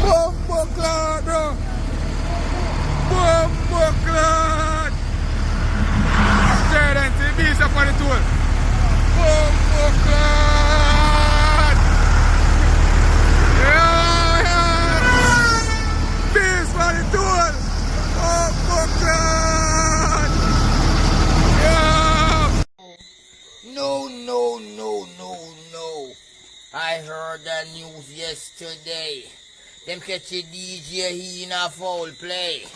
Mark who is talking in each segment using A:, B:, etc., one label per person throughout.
A: Buckland, bro. Buckland. Straight into the beach up on the tour. Buckland. Yeah. Beach on the tour. Buckland. Yeah.
B: No. I heard the news yesterday. Them catch a DJ he in a foul play.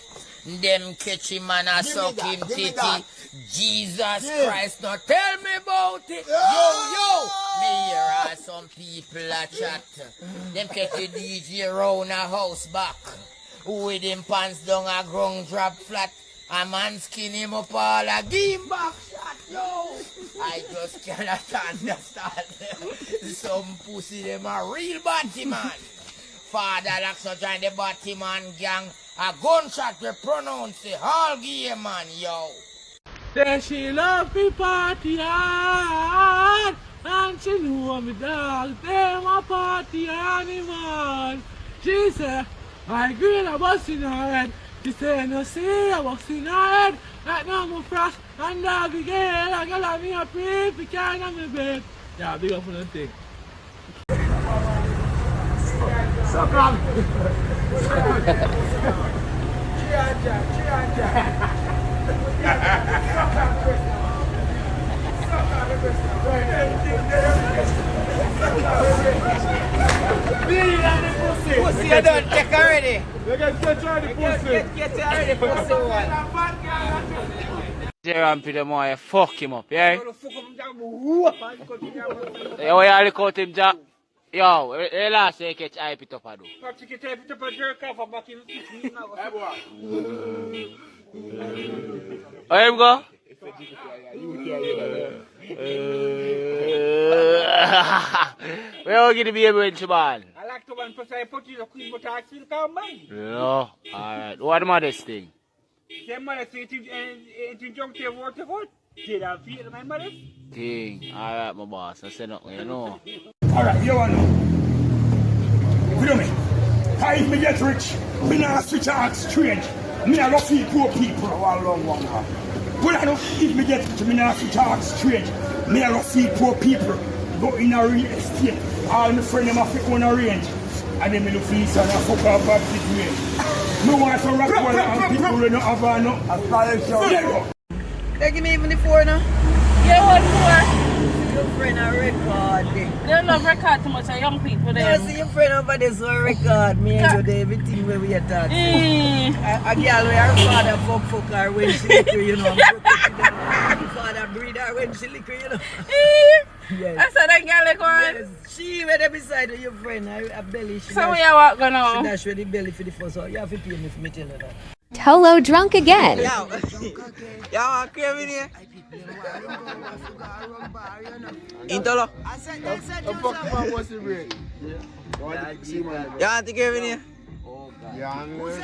B: Them catch him and a suck him titty. Jesus Christ, now tell me about it. Yo, me hear some people a chat. Them catch a DJ round a house back. With him pants down a ground drop flat. A man skin him up all a game back shot, yo. I just cannot understand. Some pussy them a real batty man. Father Locks not join the batty man gang. A gunshot we pronounce the whole game man, yo.
C: Say she love me party hard, and she know me dog, them a party animal. She say, I green a bus in her head. She say, no see a box in her head. Right now I'm fresh and dog again. I got me a pretty kind of me bed. Yeah, big up for the thing. So come.
B: Pussy, you done take already.
C: You can catch her the pussy.
B: Get already, pussy one.
D: Jerome Peter Moore, fuck him up, yeah? Yo, you look out him, Jack. Yo, the last day catch hype it up, I do. Where him go? Where you get the baby when she born?
C: I like to one person I put you the queen, but I still come by.
D: No, alright. What the modest thing?
C: Same mother say it injunctive water what? Did I feel my mother?
D: Thing. Alright, my boss. I said nothing, you know.
A: Alright, you wanna know. Feel me? If me get rich, me not switch out strange. Me not love feed poor people all along one time. Well, I know if me get rich, me not switch out strange. Me not love feed poor people. Go in a real estate. All my friends them have to own a range. And then me look for this and I fuck up bad situation. Me want some rock and people who don't have no aspirations. There you go.
E: They give me even the 4 now.
F: Yeah, what
E: Your friend a record.
F: for? They love record too much of young people.
E: No, see your friend over there so record me and you do everything where we are talking. A girl where her father fuck her when she liquor, you know. Her father breed her when she liquor, you know. Yes.
F: I said that girl like one.
E: Yes. She went there beside your friend, a belly. She
F: So we are what going
E: She
F: on?
E: dash with the belly for the first one. You have to pay me for me tell her that.
G: Hello, drunk again.
E: Yo, y'all crave in here? Intolo? I said, they said you
A: Fuck man, what's the break?
E: Y'all want to crave in here?
A: Yeah, I'm going to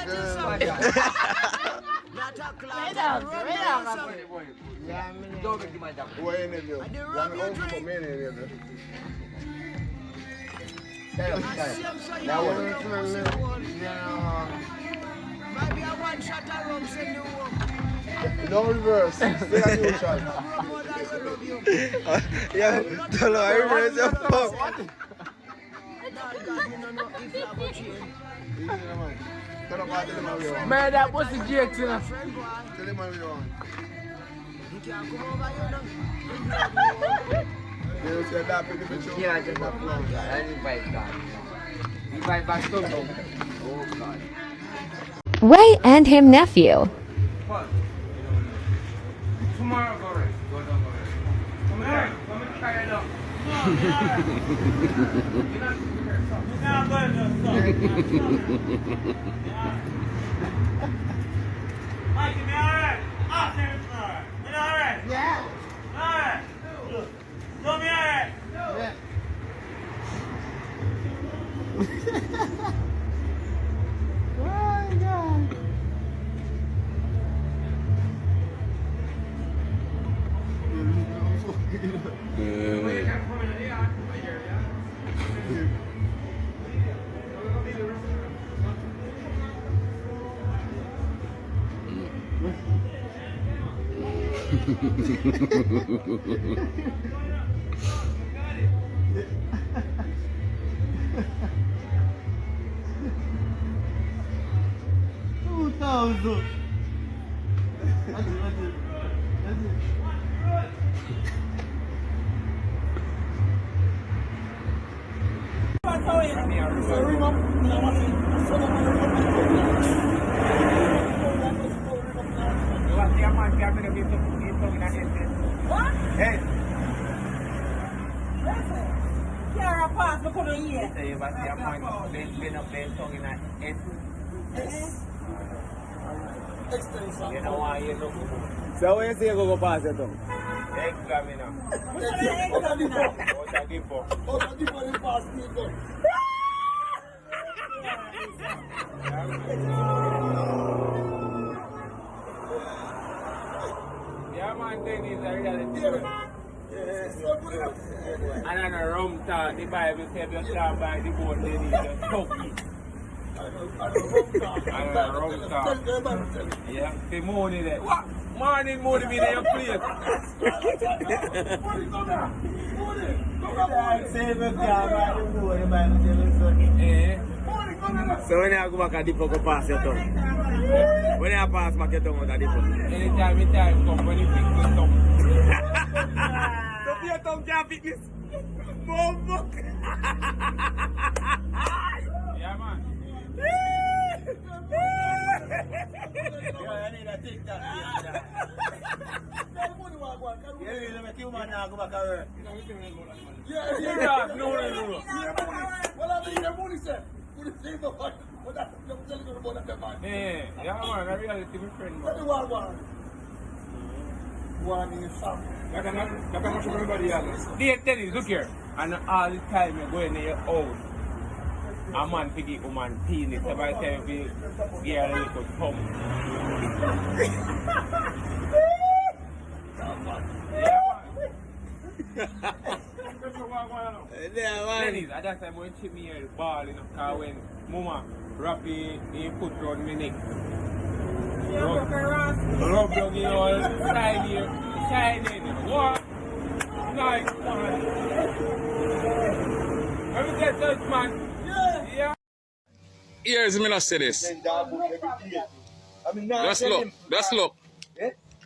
E: Maybe a one shot of rum send you home.
A: no reverse. Stay at your shot.
E: Yeah,
A: Tell her I reverse your fuck.
C: Man, that was the Jake, you know.
A: Tell him how you want.
E: You can't come over here now.
A: You say that in the picture.
B: Yeah, I just have one. I invite God. Invite back to me. Oh God.
G: Ray and him nephew.
C: Tomorrow, go rest. Go down, go rest. Come here. Come and try it out. Mike, you alright? Ah, seriously, alright. You alright? Yeah. Alright. You me alright? Yeah.
D: So when you say you go pass your tongue?
A: Examiner.
D: Yeah, man, thing is a reality. And on a rum talk, the Bible says you start by the boat, then you just talk it. And on a rum talk. Yeah, the money there. What? Morning money in your place. So when you go back at the pocket, pass your tongue. When you pass back your tongue at the pocket. Anytime you come, when you fix your tongue. So your tongue can't fix this. Yeah, man. I need a TikTok. You really make you man now go back to work. Yeah, no. What are the money, sir? Yeah, man, I reality, my friend. One in the shop. Like I'm not sure everybody else. They tell you, look here, and all the time you're going in your own. A man to give a man penis, so by the time you get a little thumb. Yeah, man. Dennis, at that time when she me here ball in the car when Mama Rappy he put round my neck. Rub down the whole side here, shining. What? Nice, man. Let me get this, man. Yeah.
H: Here's me not say this. Just look.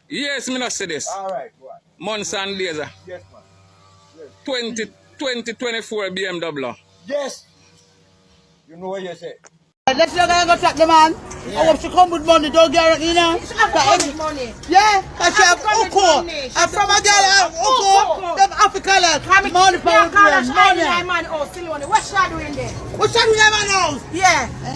H: Yes, me not say this.
A: Alright,
H: Months and days.
A: yes, man.
H: 2024 BMW.
A: Yes! You know what you say.
E: Let's go and go track the man. I hope she come with money, don't get it, you know. She come with money. Yeah, because she have Uko. And from a girl have Uko, them Africa like money for the money.
F: Man, oh, still money. What's she doing there?
E: What's that in your man house?
F: Yeah.